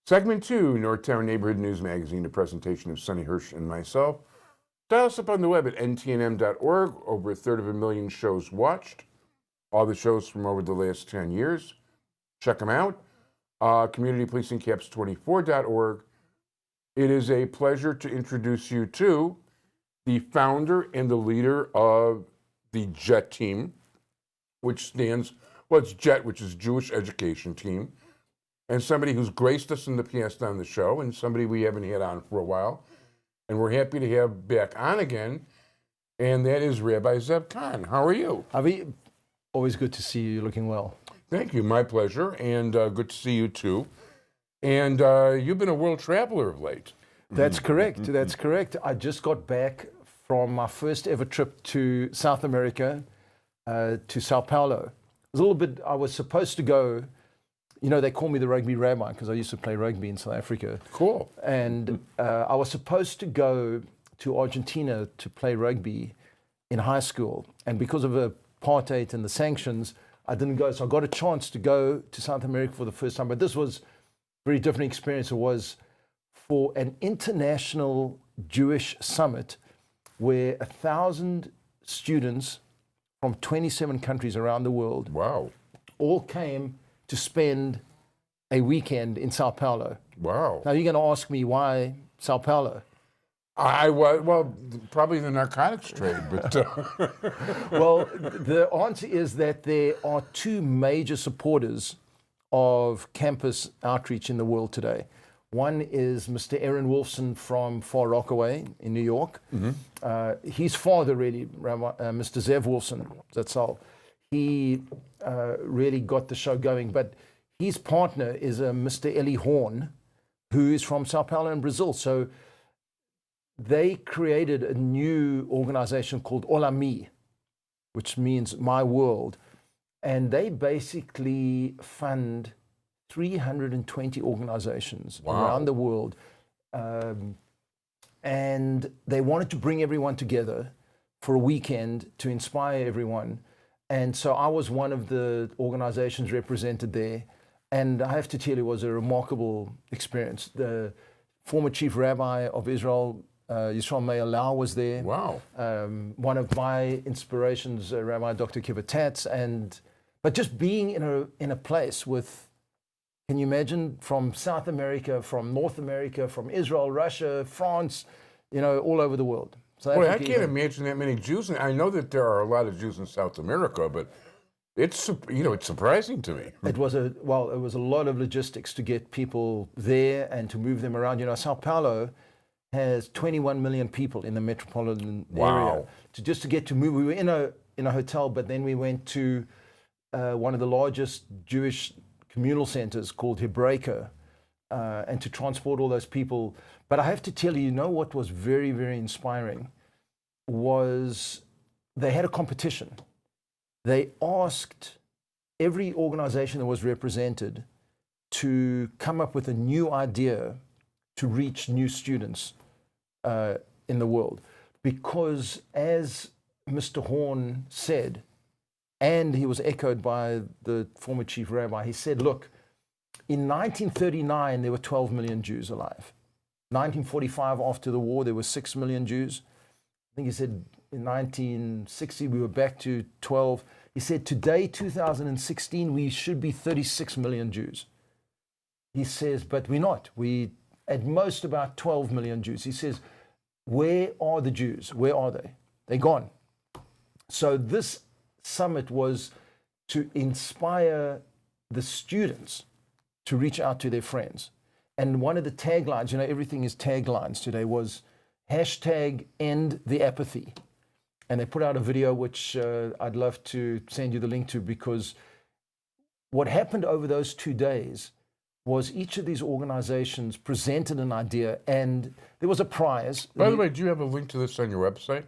Segment 2, Northtown Neighborhood News Magazine, a presentation of Sonny Hirsch and myself. Dial us up on the web at ntnm.org. Over 1/3 shows watched. All the shows from over the last 10 years. Check them out. CommunityPolicingCaps24.org. It is a pleasure to introduce you to the founder and the leader of the JET team, which stands, well, it's JET, which is Jewish Education Team, and somebody who's graced us in the past on the show, and somebody we haven't had on for a while, and we're happy to have back on again, and that is Rabbi Zev Kahn. How are you? Avi, always good to see you. You're looking well. Thank you. My pleasure, and good to see you too. And you've been a world traveler of late. That's correct. That's correct. I just got back from my first ever trip to South America, to Sao Paulo. It was a little bit, I was supposed to go, you know, they call me the rugby rabbi because I used to play rugby in South Africa. Cool. And I was supposed to go to Argentina to play rugby in high school. And because of apartheid and the sanctions, I didn't go. So I got a chance to go to South America for the first time. But this was a very different experience. It was for an international Jewish summit where 1,000 students from 27 countries around the world all came to spend a weekend in Sao Paulo. Wow. Now you're going to ask me why Sao Paulo? Well, probably the narcotics trade, but... Well, the answer is that there are two major supporters of campus outreach in the world today. One is Mr. Aaron Wolfson from Far Rockaway in New York. His father, really, Mr. Zev Wolfson, that's all. He really got the show going. But his partner is Mr. Eli Horn, who is from Sao Paulo in Brazil. So they created a new organization called Olami, which means my world. And they basically fund 320 organizations around the world. And they wanted to bring everyone together for a weekend to inspire everyone. And so I was one of the organizations represented there. And I have to tell you, it was a remarkable experience. The former chief rabbi of Israel, Yisrael Meir Lau, was there. Wow. One of my inspirations, Rabbi Dr. Kiva Tatz. But just being in a place with, can you imagine, from South America, from North America, from Israel, Russia, France, you know, all over the world. Boy, I can't imagine that many Jews. I know that there are a lot of Jews in South America, but it's, you know, it's surprising to me. It was a lot of logistics to get people there and to move them around. You know, Sao Paulo has 21 million people in the metropolitan area. Just to get to move, we were in a hotel, but then we went to one of the largest Jewish communal centers called Hebraica, and to transport all those people. But I have to tell you, you know what was very, very inspiring was they had a competition. They asked every organization that was represented to come up with a new idea to reach new students in the world. Because as Mr. Horn said, and he was echoed by the former chief rabbi, he said, look, in 1939, there were 12 million Jews alive. 1945, after the war, there were 6 million Jews. I think he said in 1960, we were back to 12. He said, today, 2016, we should be 36 million Jews. He says, but we're not. We, at most, about 12 million Jews. He says, where are the Jews? Where are they? They're gone. So this summit was to inspire the students to reach out to their friends. And one of the taglines, you know, everything is taglines today, was #EndTheApathy. And they put out a video, which I'd love to send you the link to, because what happened over those 2 days was each of these organizations presented an idea and there was a prize. By the way, do you have a link to this on your website?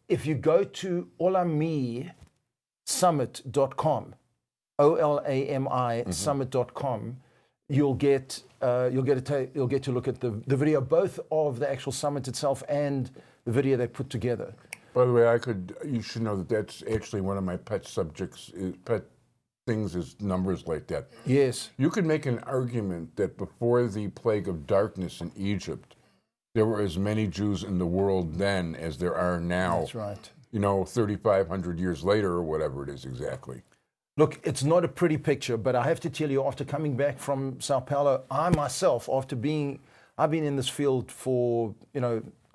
If you go to olami.summit.com, OLAMI summit.com, you'll get to look at the video, both of the actual summit itself and the video they put together. By the way, you should know that that's actually one of my pet subjects, pet things as numbers like that. Yes. You could make an argument that before the plague of darkness in Egypt, there were as many Jews in the world then as there are now. That's right. 3,500 years later or whatever it is exactly. Look, it's not a pretty picture, but I have to tell you, after coming back from Sao Paulo, I myself, I've been in this field for,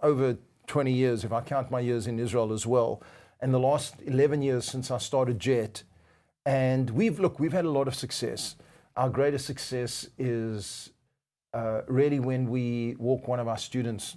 over 20 years, if I count my years in Israel as well, and the last 11 years since I started JET, and we've had a lot of success. Our greatest success is really when we walk one of our students,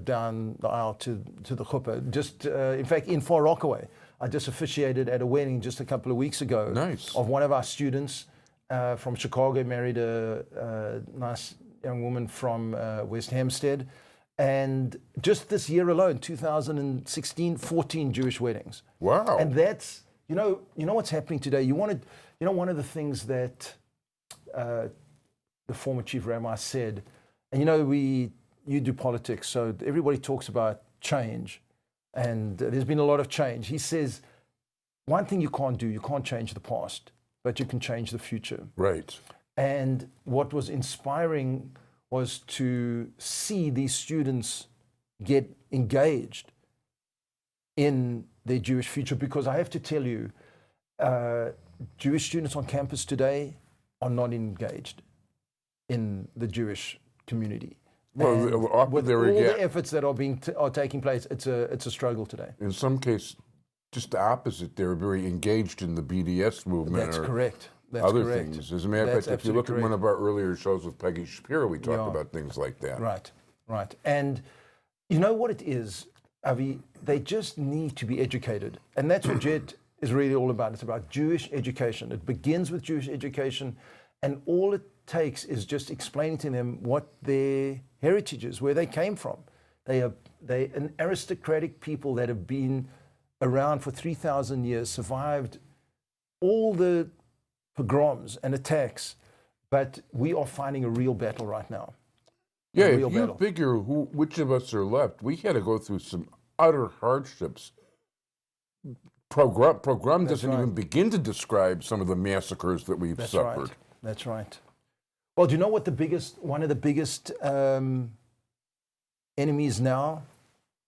down the aisle to the chuppah. Just, in fact, in Far Rockaway, I just officiated at a wedding just a couple of weeks ago. Nice. Of one of our students from Chicago, married a nice young woman from West Hampstead. And just this year alone, 2016, 14 Jewish weddings. Wow. And that's, you know what's happening today? One of the things that the former chief rabbi said, and you do politics, so everybody talks about change, and there's been a lot of change. He says, one thing you can't do, you can't change the past, but you can change the future. Right. And what was inspiring was to see these students get engaged in their Jewish future, because I have to tell you, Jewish students on campus today are not engaged in the Jewish community. Well, with all the efforts that are taking place, it's a struggle today. In some cases, just the opposite. They're very engaged in the BDS movement. That's correct. That's other correct. things. As a matter of fact, if you look at one of our earlier shows with Peggy Shapiro, we talked about things like that. Right. And you know what it is, Avi? They just need to be educated. And that's what JET is really all about. It's about Jewish education. It begins with Jewish education, and all it takes is just explaining to them what their heritage is, where they came from. They an aristocratic people that have been around for 3,000 years, survived all the pogroms and attacks, but we are fighting a real battle right now. Yeah, if you figure which of us are left, we had to go through some utter hardships. Program doesn't even begin to describe some of the massacres that we've suffered. That's right. Well, do you know what one of the biggest enemies now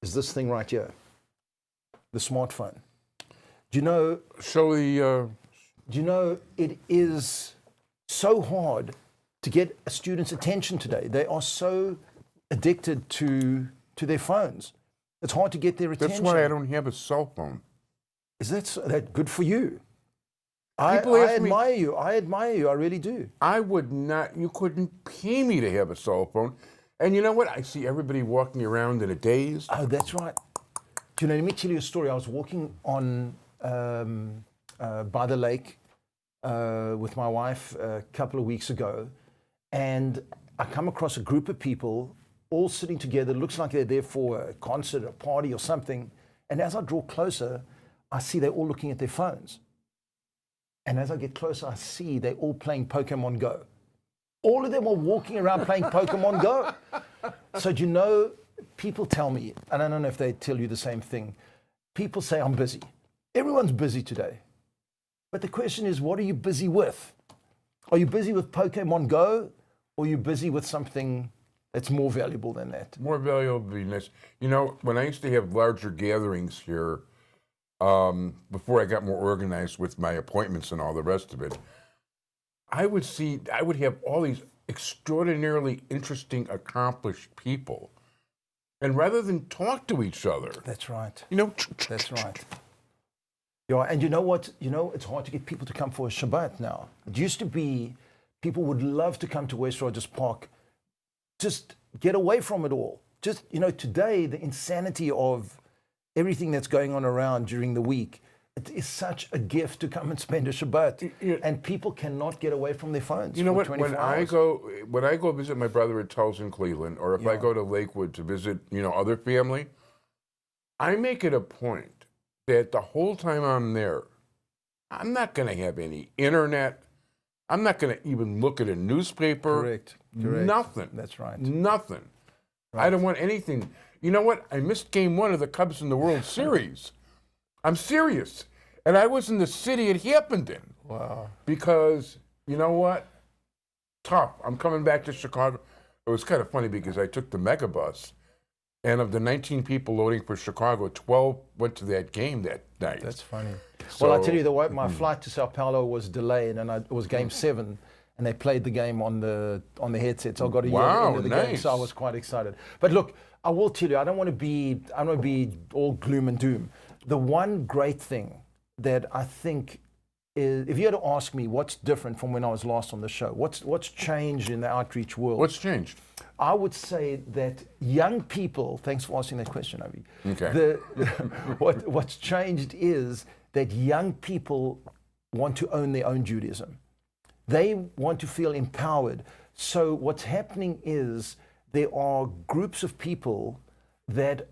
is? This thing right here, the smartphone. Do you know? Do you know it is so hard to get a student's attention today? They are so addicted to their phones. It's hard to get their attention. That's why I don't have a cell phone. Is that good for you? I admire you. I really do. I would not. You couldn't pay me to have a cell phone. And you know what? I see everybody walking around in a daze. Oh, that's right. Do you know? Let me tell you a story. I was walking on by the lake with my wife a couple of weeks ago, and I come across a group of people all sitting together. It looks like they're there for a concert, a party, or something. And as I draw closer, I see they're all looking at their phones. And as I get closer, I see they're all playing Pokemon Go. All of them are walking around playing Pokemon Go. So do you know, people tell me, and I don't know if they tell you the same thing, people say, I'm busy. Everyone's busy today. But the question is, what are you busy with? Are you busy with Pokemon Go, or are you busy with something that's more valuable than that? More valuable would be nice. You know, when I used to have larger gatherings here, before I got more organized with my appointments and all the rest of it, I would have all these extraordinarily interesting, accomplished people. And rather than talk to each other. That's right. That's right. Yeah, and you know what? It's hard to get people to come for a Shabbat now. It used to be people would love to come to West Rogers Park, just get away from it all. Just, today, the insanity of everything that's going on around during the week, it is such a gift to come and spend a Shabbat. And people cannot get away from their phones. You know what? When hours. I go visit my brother at Tulsa in Cleveland, or if I go to Lakewood to visit, other family, I make it a point that the whole time I'm there, I'm not going to have any internet. I'm not going to even look at a newspaper. Correct. Nothing. That's right. Nothing. Right. I don't want anything. You know what? I missed game 1 of the Cubs in the World Series. I'm serious. And I was in the city it happened in. Wow. Because, you know what? Tough. I'm coming back to Chicago. It was kind of funny because I took the megabus, and of the 19 people loading for Chicago, 12 went to that game that night. That's funny. So, Well, I tell you, my flight to Sao Paulo was delayed, and it was Game 7, and they played the game on the headset. So I got to hear the end of the game, so I was quite excited. But look, I will tell you, I don't want to be all gloom and doom. The one great thing that I think is, if you had to ask me what's different from when I was last on the show, what's changed in the outreach world? What's changed? I would say that young people, thanks for asking that question, Avi. Okay. What's changed is that young people want to own their own Judaism. They want to feel empowered. So what's happening is there are groups of people that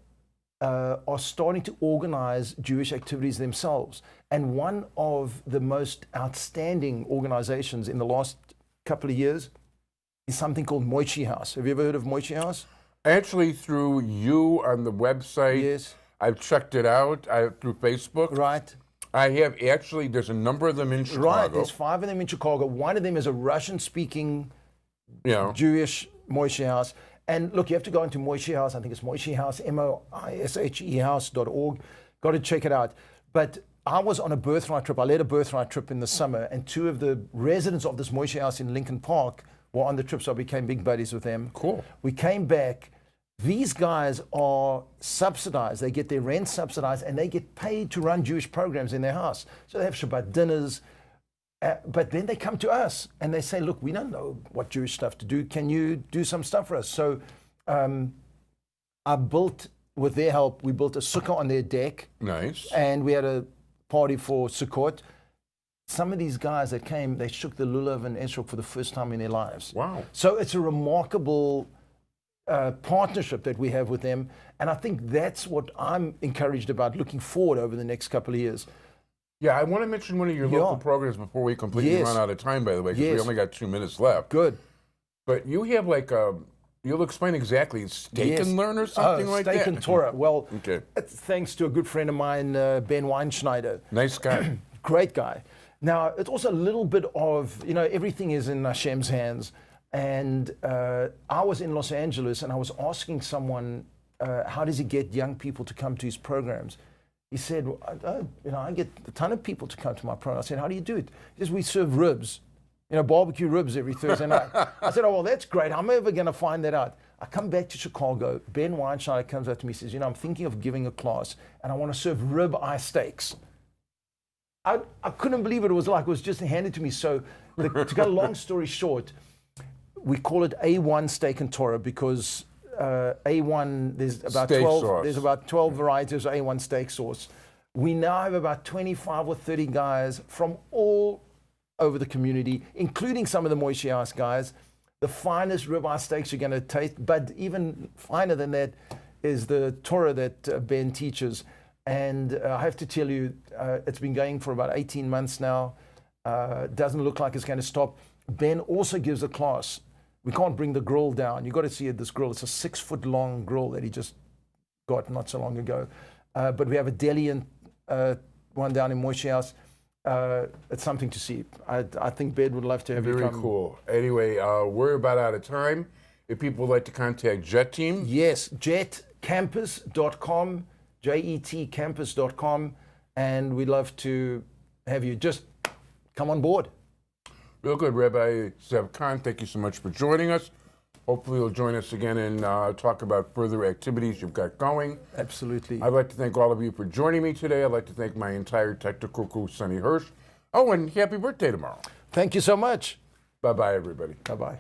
are starting to organize Jewish activities themselves. And one of the most outstanding organizations in the last couple of years is something called Moishi House. Have you ever heard of Moishi House? Actually, through you on the website, Yes. I've checked it out through Facebook. Right. I have actually, there's a number of them in Chicago. Right, there's 5 of them in Chicago. One of them is a Russian-speaking Jewish Moishi House. And look, you have to go into Moishi House. I think it's Moishi House, MOISHE house.org. Got to check it out. But I was on a birthright trip. I led a birthright trip in the summer, and 2 of the residents of this Moishi House in Lincoln Park were on the trip, so I became big buddies with them. Cool. We came back. These guys are subsidized. They get their rent subsidized, and they get paid to run Jewish programs in their house. So they have Shabbat dinners. But then they come to us and they say, look, we don't know what Jewish stuff to do. Can you do some stuff for us? So I built, with their help, we built a sukkah on their deck. Nice. And we had a party for Sukkot. Some of these guys that came, they shook the lulav and esrog for the first time in their lives. Wow. So it's a remarkable partnership that we have with them. And I think that's what I'm encouraged about looking forward over the next couple of years. Yeah, I want to mention one of your local programs before we completely run out of time, by the way, because we only got 2 minutes left. Good. But you have like you'll explain exactly, Steak and Learn or something like that? Steak and Torah. Well, okay. It's thanks to a good friend of mine, Ben Weinschneider. Nice guy. Great guy. Now, it's also a little bit of, everything is in Hashem's hands. And I was in Los Angeles and I was asking someone, how does he get young people to come to his programs? He said, I get a ton of people to come to my program. I said, how do you do it? He says, we serve ribs, barbecue ribs every Thursday night. I said, oh, well, that's great. How am I ever going to find that out? I come back to Chicago. Ben Weinstein comes up to me and says, I'm thinking of giving a class and I want to serve rib eye steaks. I couldn't believe it. It was just handed to me. So to cut a long story short, we call it A1 Steak and Torah because A1, there's about steak 12. Sauce. There's about 12 varieties of A1 steak sauce. We now have about 25 or 30 guys from all over the community, including some of the Moishi House guys. The finest ribeye steaks you're going to taste, but even finer than that is the Torah that Ben teaches. And I have to tell you, it's been going for about 18 months now. Doesn't look like it's going to stop. Ben also gives a class. We can't bring the grill down. You've got to see this grill. It's a 6-foot-long grill that he just got not so long ago. But we have a deli and one down in Moishi House. It's something to see. I think Ben would love to have you come. Very cool. Anyway, we're about out of time. If people would like to contact Jet Team. Yes, jetcampus.com, jetcampus.com. And we'd love to have you just come on board. Real good, Rabbi Zev Kahn. Thank you so much for joining us. Hopefully you'll join us again and talk about further activities you've got going. Absolutely. I'd like to thank all of you for joining me today. I'd like to thank my entire technical crew, Sonny Hirsch. Oh, and happy birthday tomorrow. Thank you so much. Bye-bye, everybody. Bye-bye.